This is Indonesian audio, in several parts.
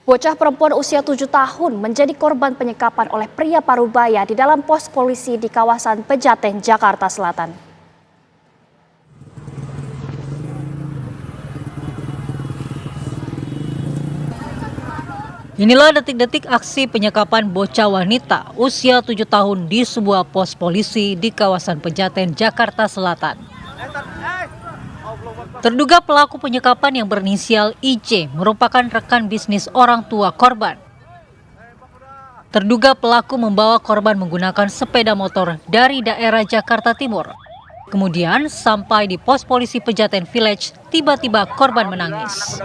Bocah perempuan usia 7 tahun menjadi korban penyekapan oleh pria parubaya di dalam pos polisi di kawasan Pejaten, Jakarta Selatan. Inilah detik-detik aksi penyekapan bocah wanita usia 7 tahun di sebuah pos polisi di kawasan Pejaten, Jakarta Selatan. Terduga pelaku penyekapan yang berinisial IC merupakan rekan bisnis orang tua korban. Terduga pelaku membawa korban menggunakan sepeda motor dari daerah Jakarta Timur. Kemudian sampai di pos polisi Pejaten Village, tiba-tiba korban menangis.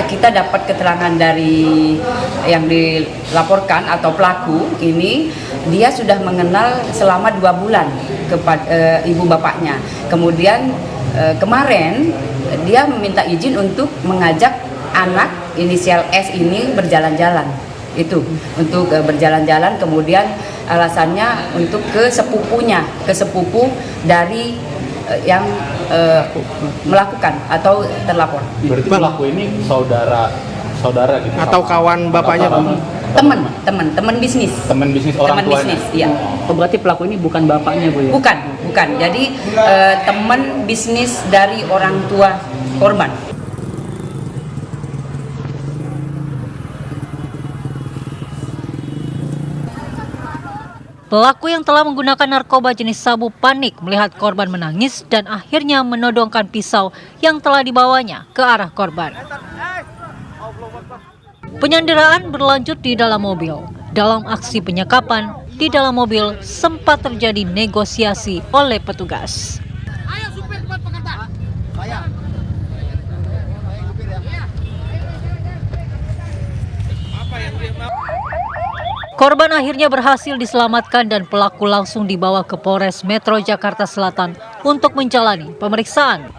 Kita dapat keterangan dari yang dilaporkan atau pelaku ini, dia sudah mengenal selama 2 bulan kepada ibu bapaknya. Kemudian kemarin dia meminta izin untuk mengajak anak inisial S ini berjalan-jalan. Itu untuk berjalan-jalan, kemudian alasannya untuk ke sepupunya, ke sepupu dari yang melakukan atau terlapor. Berarti pelaku ini saudara gitu atau kawan bapaknya, teman bisnis. Teman bisnis orang tuanya. Bisnis, iya. Oh, berarti pelaku ini bukan bapaknya, Bu ya? Bukan. Jadi teman bisnis dari orang tua korban. Pelaku yang telah menggunakan narkoba jenis sabu panik melihat korban menangis dan akhirnya menodongkan pisau yang telah dibawanya ke arah korban. Penyanderaan berlanjut di dalam mobil. Dalam aksi penyekapan, di dalam mobil sempat terjadi negosiasi oleh petugas. Korban akhirnya berhasil diselamatkan dan pelaku langsung dibawa ke Polres Metro Jakarta Selatan untuk menjalani pemeriksaan.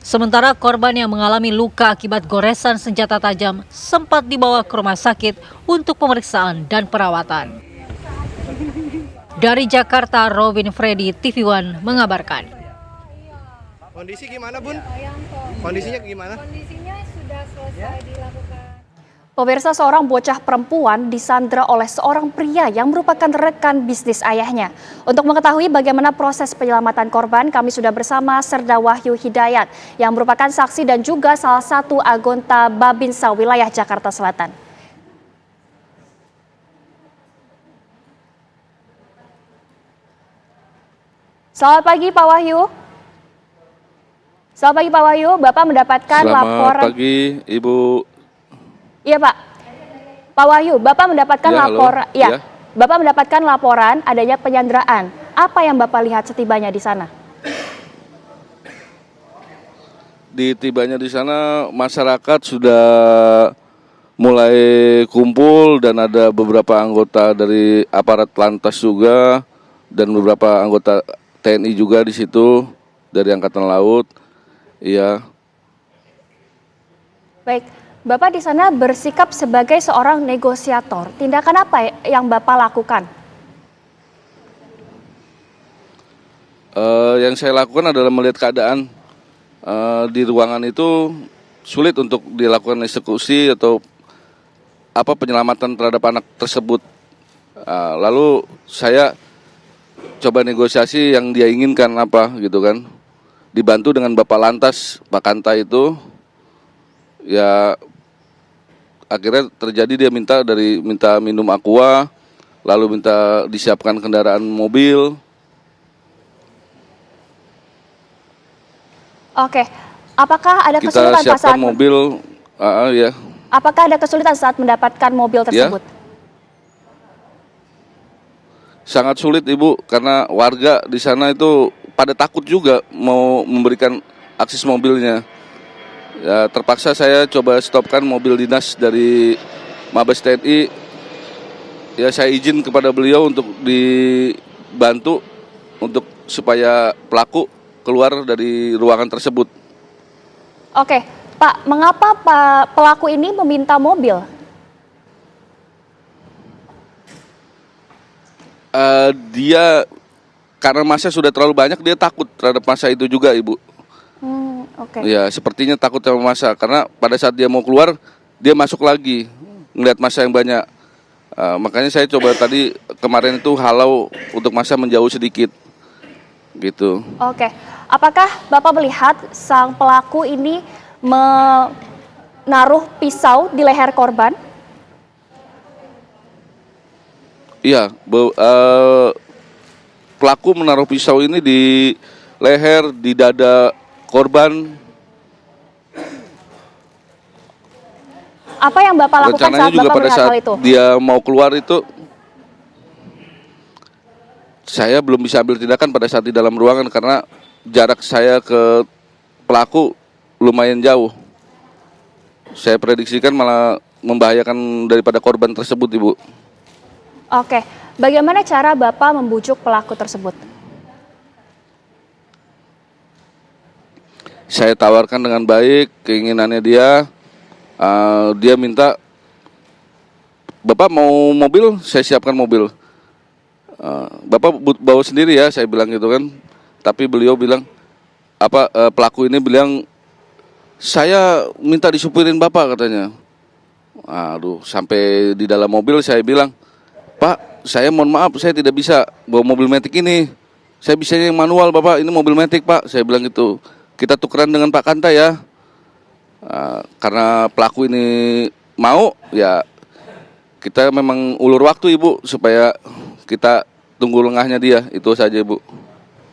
Sementara korban yang mengalami luka akibat goresan senjata tajam sempat dibawa ke rumah sakit untuk pemeriksaan dan perawatan. Dari Jakarta, Robin Freddy, TV One mengabarkan. Kondisi gimana, Bun? Kondisinya gimana? Kondisinya sudah selesai dilakukan. Pemirsa, seorang bocah perempuan disandra oleh seorang pria yang merupakan rekan bisnis ayahnya. Untuk mengetahui bagaimana proses penyelamatan korban, kami sudah bersama Serda Wahyu Hidayat yang merupakan saksi dan juga salah satu anggota Babinsa wilayah Jakarta Selatan. Selamat pagi Pak Wahyu. Selamat pagi Pak Wahyu, Bapak mendapatkan laporan. Selamat pagi Ibu. Iya Pak. Pak Wahyu, Bapak mendapatkan laporan. Ya, Bapak mendapatkan laporan adanya penyanderaan. Apa yang Bapak lihat setibanya di sana? Tibanya di sana masyarakat sudah mulai kumpul dan ada beberapa anggota dari aparat lantas juga dan beberapa anggota TNI juga di situ dari Angkatan Laut. Iya. Baik. Bapak di sana bersikap sebagai seorang negosiator. Tindakan apa yang Bapak lakukan? Yang saya lakukan adalah melihat keadaan di ruangan itu sulit untuk dilakukan eksekusi atau penyelamatan terhadap anak tersebut. Lalu saya coba negosiasi yang dia inginkan gitu kan. Dibantu dengan Bapak Lantas, Pak Kanta itu, ya. Akhirnya terjadi dia minta minum aqua, lalu minta disiapkan kendaraan mobil. Oke, apakah ada kesulitan Kita siapkan mobil, ya. Apakah ada kesulitan saat mendapatkan mobil tersebut? Ya. Sangat sulit Ibu, karena warga di sana itu pada takut juga mau memberikan akses mobilnya. Ya, terpaksa saya coba stopkan mobil dinas dari Mabes TNI. Ya, saya izin kepada beliau untuk dibantu untuk supaya pelaku keluar dari ruangan tersebut. Oke, Pak, mengapa pelaku ini meminta mobil? Dia karena massa sudah terlalu banyak, dia takut terhadap massa itu juga, Ibu. Oke. Ya, sepertinya takut sama massa karena pada saat dia mau keluar, dia masuk lagi ngelihat massa yang banyak. Makanya saya coba tadi kemarin itu halau untuk massa menjauh sedikit, gitu. Oke. Apakah Bapak melihat sang pelaku ini menaruh pisau di leher korban? Iya, pelaku menaruh pisau ini di leher, di dada korban. Apa yang Bapak lakukan Rencananya saat juga Bapak pada melihat saat hal itu? dia mau keluar itu, saya belum bisa ambil tindakan pada saat di dalam ruangan karena jarak saya ke pelaku lumayan jauh. Saya prediksikan malah membahayakan daripada korban tersebut, Ibu. Oke. Bagaimana cara Bapak membujuk pelaku tersebut? Saya tawarkan dengan baik keinginannya dia. Dia minta, Bapak mau mobil, saya siapkan mobil. Bapak bawa sendiri ya, saya bilang gitu kan. Tapi beliau bilang, pelaku ini bilang, saya minta disupirin Bapak katanya. Aduh, sampai di dalam mobil saya bilang, Pak, saya mohon maaf, saya tidak bisa bawa mobil matic ini. Saya bisanya yang manual, Bapak, ini mobil matic, Pak. Saya bilang gitu. Kita tukeran dengan Pak Kanta ya. Karena pelaku ini mau, ya kita memang ulur waktu, Ibu, supaya kita tunggu lengahnya dia. Itu saja, Ibu.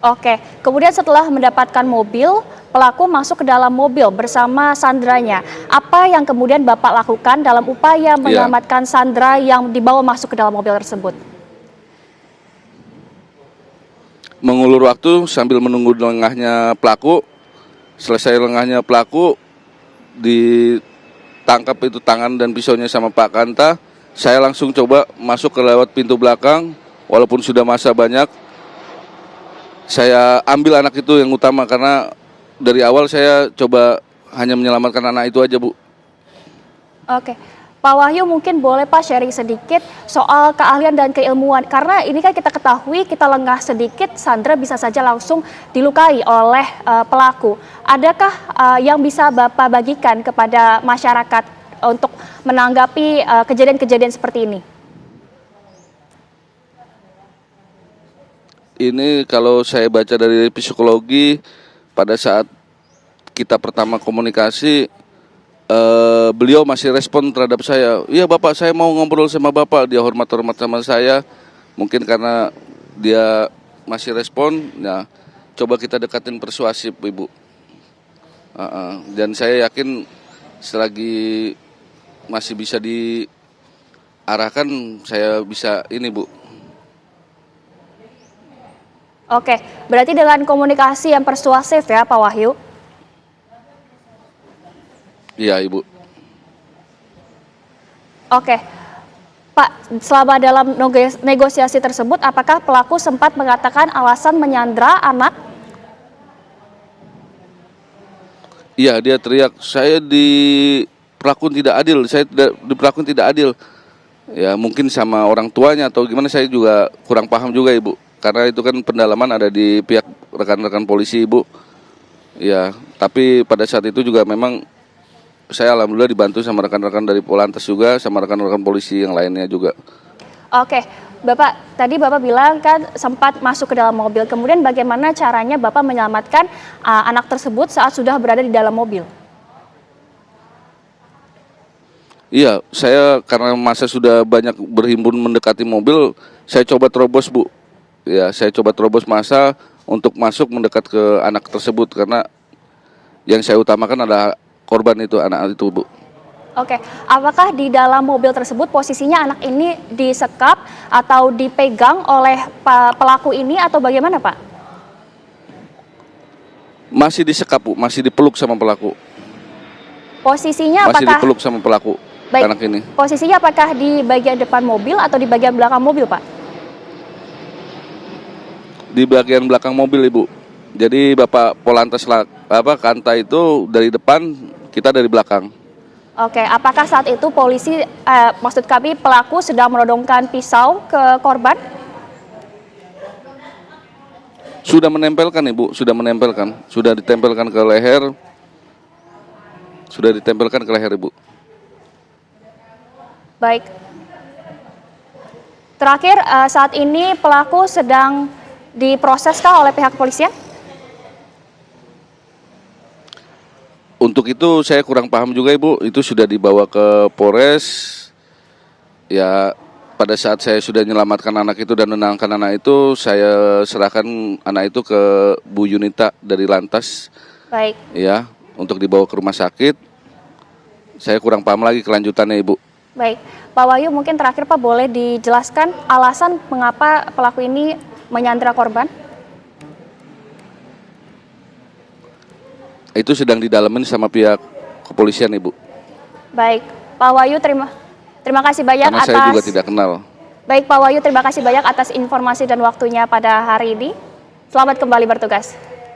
Oke. Kemudian setelah mendapatkan mobil, pelaku masuk ke dalam mobil bersama sandranya. Apa yang kemudian Bapak lakukan dalam upaya menyelamatkan sandra yang dibawa masuk ke dalam mobil tersebut? Mengulur waktu sambil menunggu lengahnya pelaku. Selesai lengahnya pelaku, ditangkap itu tangan dan pisaunya sama Pak Kanta. Saya langsung coba masuk ke lewat pintu belakang, walaupun sudah massa banyak. Saya ambil anak itu yang utama karena dari awal saya coba hanya menyelamatkan anak itu aja, Bu. Oke. Pak Wahyu, mungkin boleh Pak sharing sedikit soal keahlian dan keilmuan. Karena ini kan kita ketahui, kita lengah sedikit, sandra bisa saja langsung dilukai oleh pelaku. Adakah yang bisa Bapak bagikan kepada masyarakat untuk menanggapi kejadian-kejadian seperti ini? Ini kalau saya baca dari psikologi, pada saat kita pertama komunikasi, beliau masih respon terhadap saya. Iya Bapak, saya mau ngobrol sama Bapak. Dia hormat-hormat sama saya. Mungkin karena dia masih respon, ya coba kita dekatin persuasif, Ibu. Dan saya yakin selagi masih bisa diarahkan, saya bisa ini, Bu. Oke, berarti dengan komunikasi yang persuasif ya Pak Wahyu? Iya, Ibu. Oke, Pak, selama dalam negosiasi tersebut, apakah pelaku sempat mengatakan alasan menyandra anak? Iya, dia teriak, saya diperlakukan tidak adil, saya diperlakukan tidak adil. Ya mungkin sama orang tuanya atau gimana, saya juga kurang paham juga, Ibu. Karena itu kan pendalaman ada di pihak rekan-rekan polisi, Ibu. Ya, tapi pada saat itu juga memang saya alhamdulillah dibantu sama rekan-rekan dari Polantas juga, sama rekan-rekan polisi yang lainnya juga. Oke, Bapak, tadi Bapak bilang kan sempat masuk ke dalam mobil. Kemudian bagaimana caranya Bapak menyelamatkan anak tersebut saat sudah berada di dalam mobil? Iya, saya karena masa sudah banyak berhimpun mendekati mobil, saya coba terobos, Bu. Ya, saya coba terobos massa untuk masuk mendekat ke anak tersebut karena yang saya utamakan adalah korban itu, anak itu, Bu. Oke, apakah di dalam mobil tersebut posisinya anak ini disekap atau dipegang oleh pelaku ini atau bagaimana, Pak? Masih disekap, Bu, masih dipeluk sama pelaku. Posisinya Masih apakah dipeluk sama pelaku, anak ini. Posisinya apakah di bagian depan mobil atau di bagian belakang mobil, Pak? Di bagian belakang mobil, Ibu. Jadi Bapak Polantas Kanta itu dari depan, kita dari belakang. Oke, apakah saat itu polisi, maksud kami pelaku sedang menodongkan pisau ke korban? Sudah menempelkan, Ibu, sudah menempelkan, sudah ditempelkan ke leher. sudah ditempelkan ke leher Ibu. Baik. Terakhir, saat ini pelaku sedang diproseskah oleh pihak kepolisian? Untuk itu saya kurang paham juga Ibu, itu sudah dibawa ke Polres. Ya, pada saat saya sudah menyelamatkan anak itu dan menenangkan anak itu, saya serahkan anak itu ke Bu Yunita dari Lantas. Baik. Ya, untuk dibawa ke rumah sakit. Saya kurang paham lagi kelanjutannya Ibu. Baik, Pak Wahyu mungkin terakhir Pak boleh dijelaskan alasan mengapa pelaku ini menyandra korban? Itu sedang didalamin sama pihak kepolisian Ibu. Baik, Pak Wahyu terima kasih banyak Karena atas. saya juga tidak kenal. Baik Pak Wahyu, terima kasih banyak atas informasi dan waktunya pada hari ini. Selamat kembali bertugas.